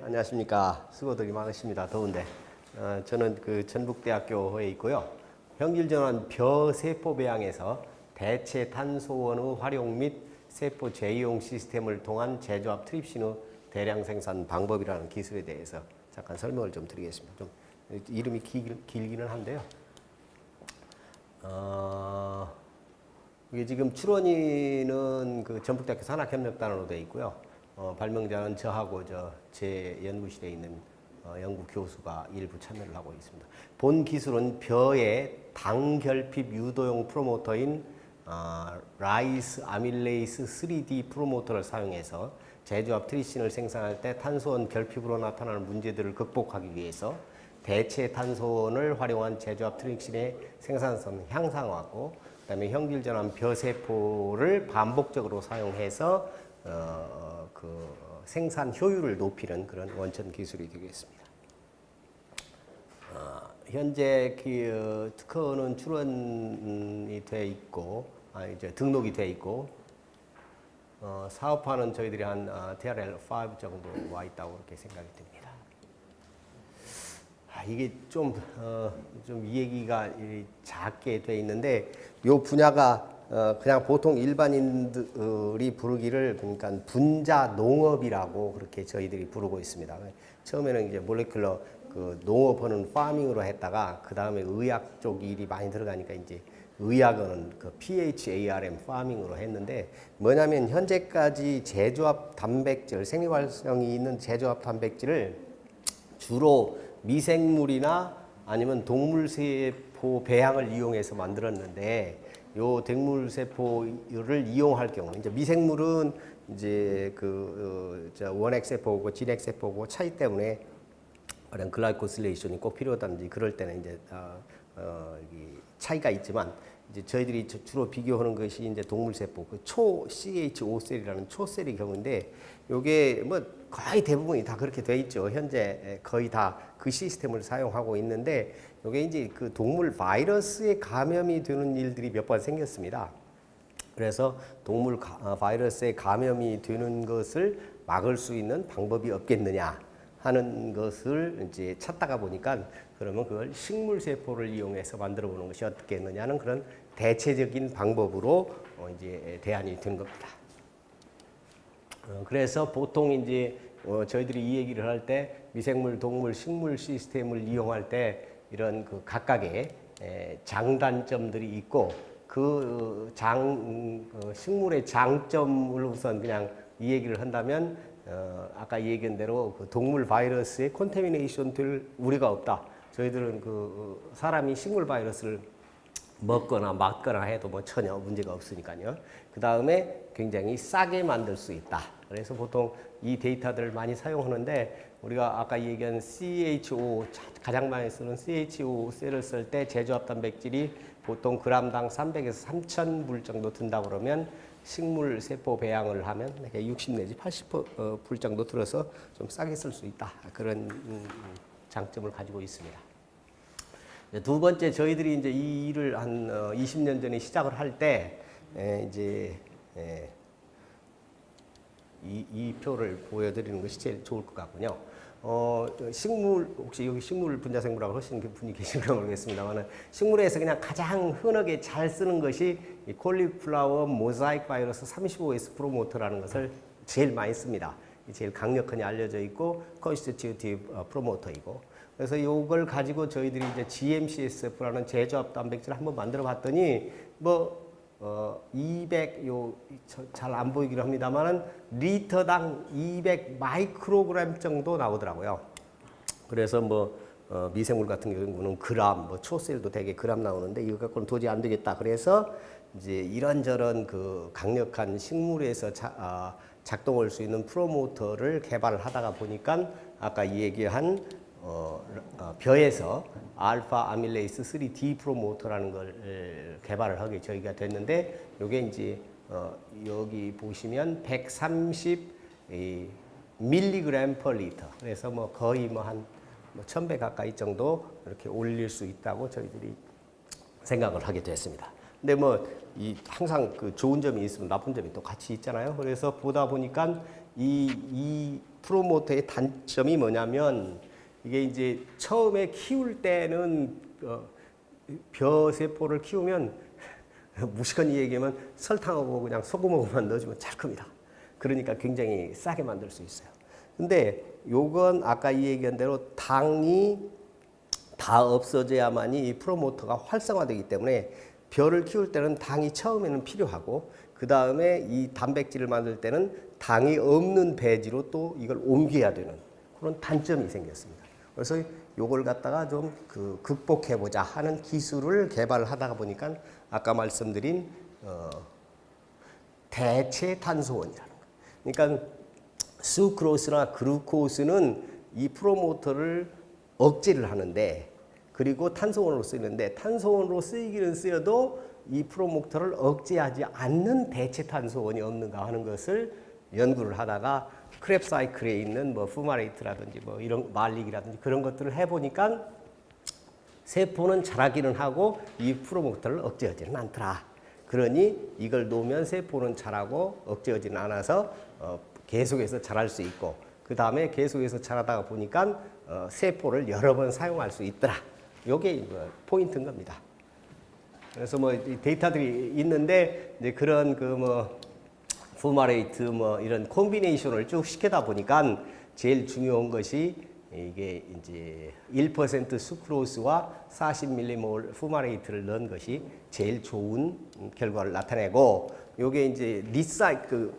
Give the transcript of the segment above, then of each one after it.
안녕하십니까. 수고들이 많으십니다. 더운데. 저는 그 전북대학교에 있고요. 현길전환 벼세포 배양에서 대체 탄소원의 활용 및 세포 재이용 시스템을 통한 제조합 트립신의 대량 생산 방법이라는 기술에 대해서 잠깐 설명을 좀 드리겠습니다. 좀 이름이 길기는 한데요. 이게 지금 출원인은 그 전북대학교 산학협력단으로 되어 있고요. 발명자는 저하고 제 연구실에 있는 연구 교수가 일부 참여를 하고 있습니다. 본 기술은 벼의 당결핍 유도용 프로모터인 라이스 아밀레이스 3D 프로모터를 사용해서 제조합 트리신을 생산할 때 탄소원 결핍으로 나타나는 문제들을 극복하기 위해서 대체 탄소원을 활용한 제조합 트리신의 생산성 향상하고 그다음에 현길전환 벼세포를 반복적으로 사용해서 그 생산 효율을 높이는 그런 원천 기술이 되겠습니다. 현재 그 특허는 출원이 돼 있고, 이제 등록이 돼 있고, 사업화는 저희들이 한 TRL5 정도 와 있다고 그렇게 생각이 듭니다. 이게 좀 이 얘기가 작게 돼 있는데, 요 분야가 그냥 보통 일반인들이 부르기를 그러니까 분자 농업이라고 그렇게 저희들이 부르고 있습니다. 처음에는 이제 몰레큘러 그 농업하는 파밍으로 했다가 그 다음에 의학 쪽 일이 많이 들어가니까 이제 의학은 그 PHARM 파밍으로 했는데 뭐냐면 현재까지 제조합 단백질 생리활성이 있는 제조합 단백질을 주로 미생물이나 아니면 동물세포 배양을 이용해서 만들었는데 요 동물세포를 이용할 경우 이제 미생물은 이제 그 원핵세포고 진핵세포고 차이 때문에 그런 글라이코실레이션이 꼭 필요하다든지 그럴 때는 이제 차이가 있지만 이제 저희들이 주로 비교하는 것이 이제 동물세포 그 초 CHO 셀이라는 초셀의 경우인데 요게 뭐 거의 대부분이 다 그렇게 돼 있죠. 현재 거의 다 그 시스템을 사용하고 있는데 요게 이제 그 동물 바이러스에 감염이 되는 일들이 몇 번 생겼습니다. 그래서 동물 바이러스에 감염이 되는 것을 막을 수 있는 방법이 없겠느냐 하는 것을 이제 찾다가 보니까 그러면 그걸 식물 세포를 이용해서 만들어 보는 것이 어떻겠느냐는 그런 대체적인 방법으로 이제 대안이 된 겁니다. 그래서 보통 이제 저희들이 이 얘기를 할 때 미생물, 동물, 식물 시스템을 이용할 때 이런 그 각각의 장단점들이 있고 그 식물의 장점을 우선 그냥 이 얘기를 한다면 아까 얘기한 대로 그 동물 바이러스의 컨테미네이션 될 우려가 없다. 저희들은 그 사람이 식물 바이러스를 먹거나 맞거나 해도 뭐 전혀 문제가 없으니까요. 그 다음에 굉장히 싸게 만들 수 있다. 그래서 보통 이 데이터들을 많이 사용하는데 우리가 아까 얘기한 CHO 가장 많이 쓰는 CHO 셀을 쓸 때 제조합 단백질이 보통 그람당 300에서 3,000불 정도 든다고 그러면 식물 세포 배양을 하면 60 내지 80불 정도 들어서 좀 싸게 쓸 수 있다. 그런 장점을 가지고 있습니다. 두 번째 저희들이 이제 이 일을 한 20년 전에 시작을 할 때 이제 이 표를 보여드리는 것이 제일 좋을 것 같군요. 식물 혹시 여기 식물 분자생물학을 하시는 분이 계신가 모르겠습니다만 식물에서 그냥 가장 흔하게 잘 쓰는 것이 이 콜리플라워 모자이크 바이러스 35S 프로모터라는 것을 제일 많이 씁니다. 제일 강력하게 알려져 있고 컨스티튜티브 프로모터이고 그래서 이걸 가지고 저희들이 이제 GMCSF라는 제조합 단백질을 한번 만들어 봤더니 뭐 200 잘 안 보이기로 합니다만은 리터당 200 마이크로그램 정도 나오더라고요. 그래서 뭐 미생물 같은 경우는 그람, 뭐 초셀도 되게 그람 나오는데 이거 갖고는 도저히 안 되겠다. 그래서 이제 이런저런 그 강력한 식물에서 작동할 수 있는 프로모터를 개발을 하다가 보니까 아까 이 얘기한 벼에서 알파 아밀레이스 3D 프로모터라는 걸 개발을 하게 저희가 됐는데 요게 이제 여기 보시면 130 밀리그램 per 리터 그래서 뭐 거의 뭐 한 1000배 가까이 정도 이렇게 올릴 수 있다고 저희들이 생각을 하게 됐습니다. 근데 뭐 항상 그 좋은 점이 있으면 나쁜 점이 또 같이 있잖아요. 그래서 보다 보니까 이 프로모터의 단점이 뭐냐면 이게 이제 처음에 키울 때는 벼 세포를 키우면 무식한 얘기하면 설탕하고 그냥 소금하고만 넣어주면 잘 큽니다. 그러니까 굉장히 싸게 만들 수 있어요. 근데 요건 아까 이 얘기한 대로 당이 다 없어져야만이 이 프로모터가 활성화되기 때문에 벼를 키울 때는 당이 처음에는 필요하고 그 다음에 이 단백질을 만들 때는 당이 없는 배지로 또 이걸 옮겨야 되는 그런 단점이 생겼습니다. 그래서 요걸 갖다가 좀 극복해보자 하는 기술을 개발하다가 보니까 아까 말씀드린 대체 탄소원이라는 거. 그러니까 수크로스나 글루코스는 이 프로모터를 억제를 하는데 그리고 탄소원으로 쓰이는데 탄소원으로 쓰이기는 쓰여도 이 프로모터를 억제하지 않는 대체 탄소원이 없는가 하는 것을 연구를 하다가 크랩 사이클에 있는 뭐 푸마레이트라든지 뭐 이런 말릭이라든지 그런 것들을 해보니까 세포는 자라기는 하고 이 프로모터를 억제하지는 않더라. 그러니 이걸 놓으면 세포는 자라고 억제하지는 않아서 계속해서 자랄 수 있고 그 다음에 계속해서 자라다가 보니까 세포를 여러 번 사용할 수 있더라. 이게 포인트인 겁니다. 그래서 뭐 데이터들이 있는데 이제 그런 푸마레이트 뭐 이런 콤비네이션을 쭉 시키다 보니까 제일 중요한 것이 이게 이제 1% 수크로스와 40mm몰 푸마레이트를 넣은 것이 제일 좋은 결과를 나타내고 요게 이제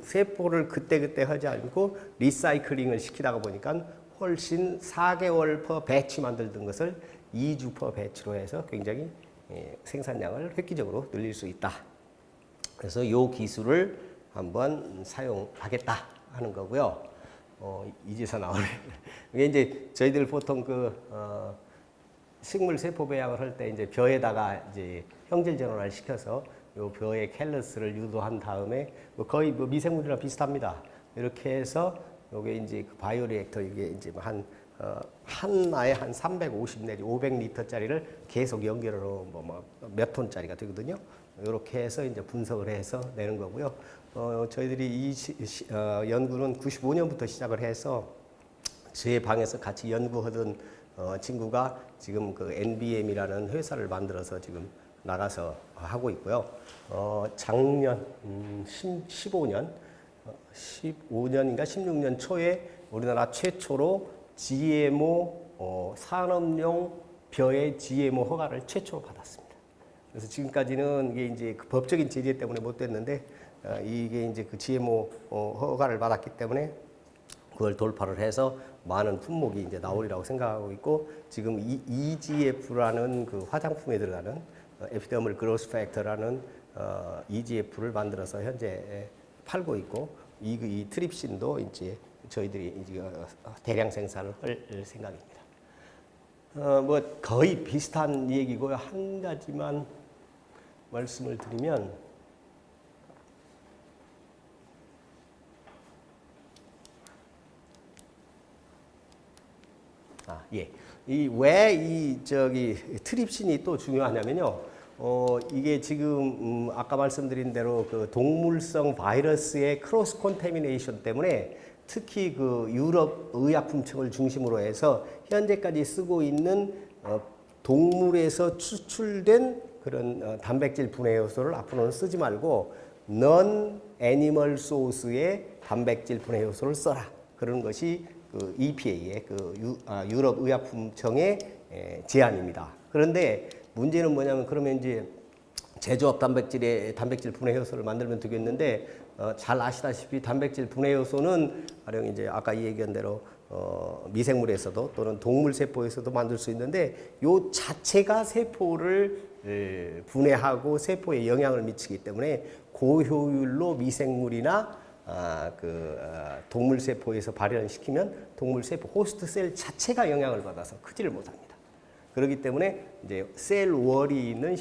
세포를 그때그때 하지 않고 리사이클링을 시키다가 보니까 훨씬 4개월 퍼 배치 만들던 것을 2주 퍼 배치로 해서 굉장히 생산량을 획기적으로 늘릴 수 있다. 그래서 이 기술을 한번 사용하겠다 하는 거고요. 이제서 나오네. 이게 이제 저희들 보통 식물 세포 배양을 할 때 이제 벼에다가 이제 형질 전환을 시켜서 요 벼의 캘러스를 유도한 다음에 거의 미생물이랑 비슷합니다. 이렇게 해서 요게 이제 바이오리액터 이게 이제 하나에 한 350 내지 500리터짜리를 계속 연결을 몇 톤짜리가 되거든요. 이렇게 해서 이제 분석을 해서 내는 거고요. 저희들이 이 연구는 95년부터 시작을 해서 제 방에서 같이 연구하던 친구가 지금 NBM이라는 회사를 만들어서 지금 나가서 하고 있고요. 작년 15년인가 16년 초에 우리나라 최초로 GMO 산업용 벼의 GMO 허가를 최초로 받았습니다. 그래서 지금까지는 이게 이제 법적인 제재 때문에 못 됐는데 이게 이제 GMO 허가를 받았기 때문에 그걸 돌파를 해서 많은 품목이 이제 나오리라고 생각하고 있고 지금 EGF라는 화장품에 들어가는 에피더멀 그로스 팩터라는 EGF를 만들어서 현재 팔고 있고 이 트립신도 이제 저희들이 이제 대량 생산을 할 생각입니다. 거의 비슷한 얘기고요. 한 가지만 말씀을 드리면 왜 트립신이 또 중요하냐면요. 이게 지금 아까 말씀드린 대로 동물성 바이러스의 크로스 컨태미네이션 때문에 특히 유럽 의약품청을 중심으로 해서 현재까지 쓰고 있는 동물에서 추출된 그런 단백질 분해 요소를 앞으로는 쓰지 말고 non 애니멀 소스의 단백질 분해 요소를 써라. 그런 것이 EPA의 유럽 의약품청의 제안입니다. 그런데 문제는 뭐냐면 그러면 이제 제조업 단백질 분해 효소를 만들면 되겠는데 잘 아시다시피 단백질 분해 효소는 가령 이제 아까 이 얘기한 대로 미생물에서도 또는 동물 세포에서도 만들 수 있는데 요 자체가 세포를 분해하고 세포에 영향을 미치기 때문에 고효율로 미생물이나 동물 세포에서 발현시키면 동물 세포 호스트 셀 자체가 영향을 받아서 크지를 못합니다. 그렇기 때문에 이제 셀월이 있는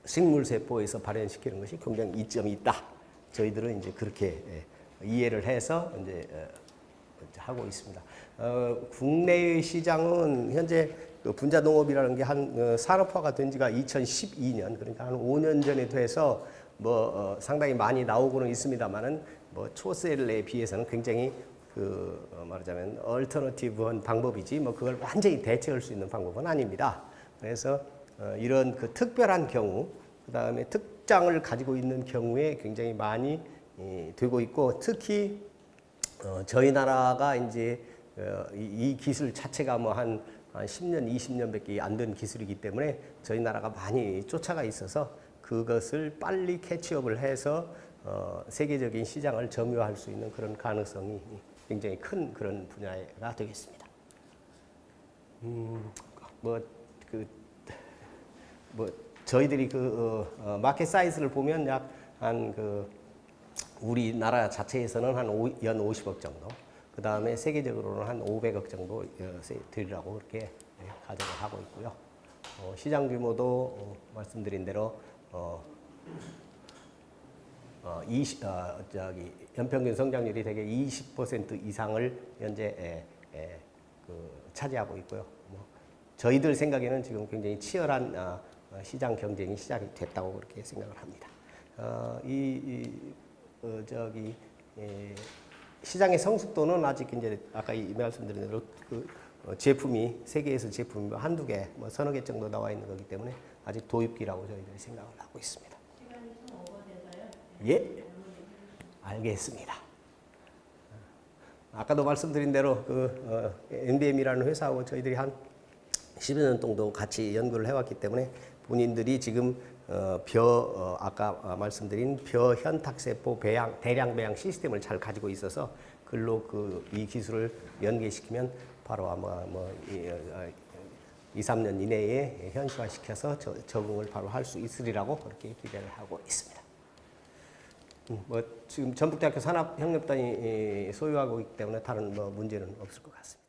식물 세포에서 발현시키는 것이 굉장히 이점이 있다. 저희들은 이제 그렇게 이해를 해서 이제 하고 있습니다. 국내의 시장은 현재 분자 농업이라는 게 산업화가 된 지가 2012년 그러니까 한 5년 전에 돼서 상당히 많이 나오고는 있습니다만은 초셀에 비해서는 굉장히 말하자면 얼터너티브한 방법이지 뭐 그걸 완전히 대체할 수 있는 방법은 아닙니다. 그래서 이런 그 특별한 경우, 그 다음에 특장을 가지고 있는 경우에 굉장히 많이 되고 있고, 특히 저희 나라가 이제 이 기술 자체가 뭐 한 10년, 20년밖에 안 된 기술이기 때문에 저희 나라가 많이 쫓아가 있어서 그것을 빨리 캐치업을 해서 세계적인 시장을 점유할 수 있는 그런 가능성이 굉장히 큰 그런 분야가 되겠습니다. 저희들이 마켓 사이즈를 보면 약 한 우리나라 자체에서는 한 연 50억 정도, 그 다음에 세계적으로는 한 500억 정도 되리라고 그렇게 가정을 하고 있고요. 시장 규모도 말씀드린 대로 연평균 성장률이 대개 20% 이상을 현재 차지하고 있고요. 저희들 생각에는 지금 굉장히 치열한 시장 경쟁이 시작이 됐다고 그렇게 생각을 합니다. 시장의 성숙도는 아직 이제 아까 말씀드린 대로 제품이 세계에서 제품이 한두 개, 뭐 서너 개 정도 나와 있는 거기 때문에 아직 도입기라고 저희들이 생각을 하고 있습니다. 시간이 좀 오버돼서요. 예, 알겠습니다. 아까도 말씀드린 대로 NBM이라는 회사하고 저희들이 한 10여 년 정도 같이 연구를 해왔기 때문에 본인들이 지금 아까 말씀드린 벼 현탁세포 대량 배양 시스템을 잘 가지고 있어서 글로 이 기술을 연계시키면 바로 아마 2, 3년 이내에 현실화시켜서 적응을 바로 할 수 있으리라고 그렇게 기대를 하고 있습니다. 지금 전북대학교 산업협력단이 소유하고 있기 때문에 다른 문제는 없을 것 같습니다.